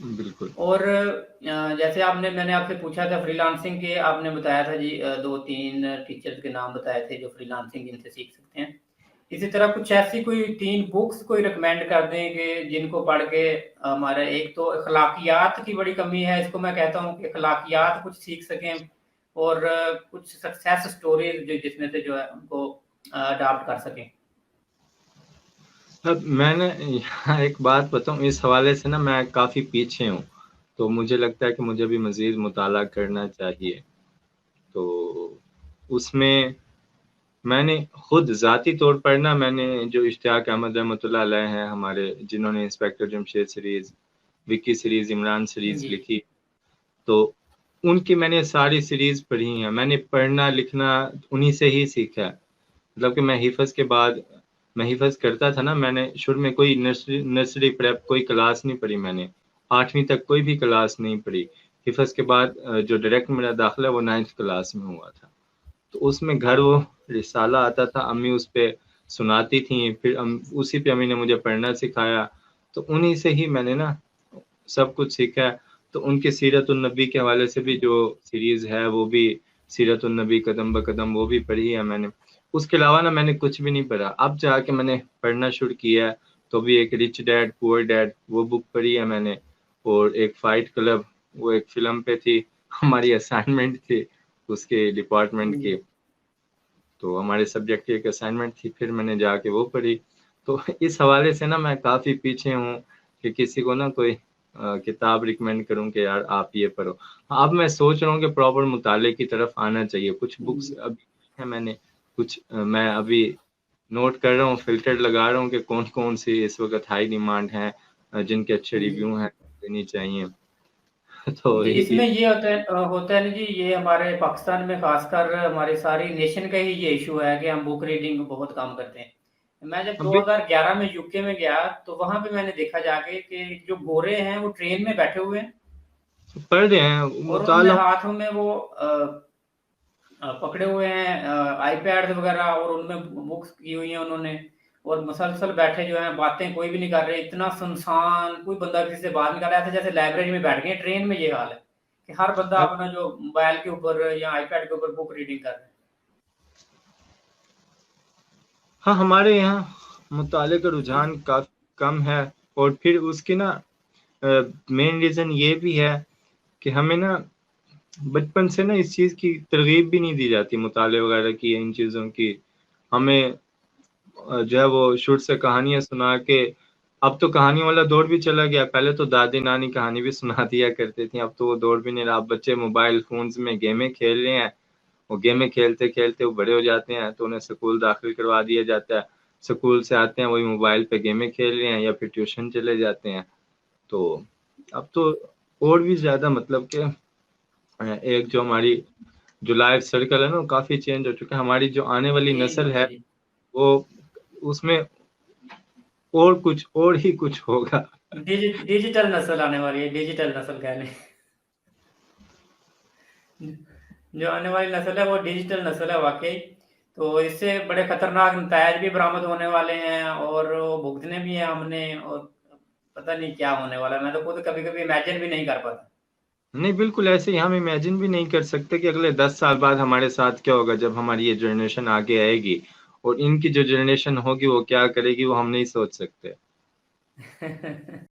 बिल्कुल। और जैसे मैंने आपसे पूछा था फ्रीलांसिंग के, आपने बताया था जी 2-3 टीचर्स के नाम बताए थे जो फ्रीलांसिंग जिनसे सीख सकते हैं। इसी तरह कुछ ऐसी कोई 3 बुक्स कोई रिकमेंड कर दें कि जिनको पढ़ के हमारा एक तो अखलाकियात की बड़ी कमी है, इसको मैं कहता हूँ कि अखलाकियात कुछ सीख सकें और कुछ सक्सेस स्टोरीज़ जिसमें से जो है उनको अडॉप्ट कर सकें। अब मैंने यहाँ एक बात बताऊँ, इस हवाले से ना मैं काफ़ी पीछे हूँ, तो मुझे लगता है कि मुझे भी मज़ीद मुताला करना चाहिए। तो उसमें मैंने खुद ज़ाती तौर पर ना, मैंने जो इश्तियाक अहमद रहमतुल्लाह अलैह हैं हमारे, जिन्होंने inspector Jamshed series, Vicky series, Imran series ji. लिखी, तो उनकी मैंने सारी सीरीज़ पढ़ी हैं। मैंने पढ़ना लिखना उन्हीं से ही सीखा है। मतलब कि मैं हिफ़्ज़ के बाद, मैं हिफ़्ज़ करता था ना, मैंने शुरू में कोई नर्सरी प्रेप कोई क्लास नहीं पढ़ी मैंने, 8वीं तक कोई भी क्लास नहीं पढ़ी। हिफ़्ज़ के बाद जो डायरेक्ट मेरा दाखिला वो 9th क्लास में हुआ था। तो उसमें घर वो रिसाला आता था, अम्मी उस पे सुनाती थीं, फिर उसी पे अम्मी ने मुझे पढ़ना सिखाया, तो उन्हीं से ही मैंने ना सब कुछ सीखा है। तो उनके सीरत-उन-नबी के हवाले से भी जो सीरीज़ है, वो भी सीरत-उन-नबी कदम ब कदम, वो भी पढ़ी है मैंने। उसके अलावा ना मैंने कुछ भी नहीं पढ़ा। अब जाके मैंने पढ़ना शुरू किया है, तो भी एक रिच डैड पुअर डैड वो बुक पढ़ी है मैंने, और एक फाइट क्लब, वो एक फ़िल्म पे थी, हमारी असाइनमेंट थी उसके डिपार्टमेंट की। जी। तो हमारे सब्जेक्ट की एक असाइनमेंट थी, फिर मैंने जाके वो पढ़ी। तो इस हवाले से ना मैं काफ़ी पीछे हूँ कि किसी को ना कोई किताब रिकमेंड करूँ कि यार आप ये पढ़ो। हाँ, अब मैं सोच रहा हूँ कि प्रॉपर मुताले की तरफ आना चाहिए। कुछ बुक्स जी। अभी हैं मैंने, कुछ मैं अभी नोट कर रहा हूँ, फ़िल्टर लगा रहा हूँ कि कौन-कौन सी इस वक़्त हाई डिमांड हैं, जिनके अच्छे जी। रिव्यू हैं, लेनी चाहिए। तो जी, इसमें ये होता है ना जी, ये हमारे पाकिस्तान में ख़ासकर हमारी सारी नेशन का ही ये इश्यू है कि हम बुक रीडिंग बहुत कम करते हैं। मैं जब अभी 2011 में यूके में गया, तो वहाँ पे मैंने देखा जाके कि जो गोरे हैं, वो ट्रेन में बैठे हुए हैं पढ़ रहे हैं, और उनमें मुताला हाथों में वो पकड़े हुए हैं आईपैड्स वगैरह और उनमें बुक्स की हुई हैं उन्होंने और मुसलसल बैठे जो हैं, बातें कोई भी नहीं कर रहे, इतना सुनसान, कोई बंदा किसी से बात नहीं कर रहा है, ऐसे जैसे लाइब्रेरी में बैठ गए हैं। ट्रेन में ये हाल है कि हर बंदा अपना जो मोबाइल के ऊपर या आईपैड के ऊपर बुक रीडिंग कर रहा है। हाँ, हमारे यहाँ मुताले का रुझान काफ़ी कम है, और फिर उसकी ना मेन रीज़न ये भी है कि हमें ना बचपन से ना इस चीज़ की तरग़ीब भी नहीं दी जाती, मुताले वग़ैरह की, इन चीज़ों की। हमें जो है वो शुरू से कहानियाँ सुना के, अब तो कहानियों वाला दौर भी चला गया, पहले तो दादी-नानी कहानी भी सुना दिया करती थीं, अब तो वो दौर भी नहीं रहा। अब बच्चे मोबाइल फ़ोन्स में गेमें खेल रहे हैं, वो गेमें खेलते-खेलते वो बड़े हो जाते हैं, तो उन्हें स्कूल दाखिल करवा दिया जाता है। स्कूल से आते हैं, वही मोबाइल पे गेमें खेल रहे हैं या फिर ट्यूशन चले जाते हैं। तो अब तो और भी ज़्यादा, मतलब कि एक जो हमारी जो लाइफ़ सर्कल है ना, वो काफ़ी चेंज हो चुका है। हमारी जो आने वाली चेंज हो नस्ल गया है, जी। वो उसमें और कुछ और ही कुछ होगा। डिजिटल नस्ल आने वाली है, डिजिटल नस्ल कह लें। जो आने वाली नस्ल है वो डिजिटल नस्ल है वाक़ई। तो इससे बड़े खतरनाक नतायज भी बरामद होने वाले हैं और वो भुगतने भी हैं हमने और पता नहीं क्या होने वाला है। मैं तो खुद कभी-कभी इमेजिन भी नहीं कर पाता। नहीं, बिल्कुल ऐसे ही हम इमेजिन भी नहीं कर सकते कि अगले 10 साल बाद हमारे साथ क्या होगा, जब हमारी ये जनरेशन आगे आएगी, और इनकी जो जनरेशन होगी वो क्या करेगी, वो हम नहीं सोच सकते।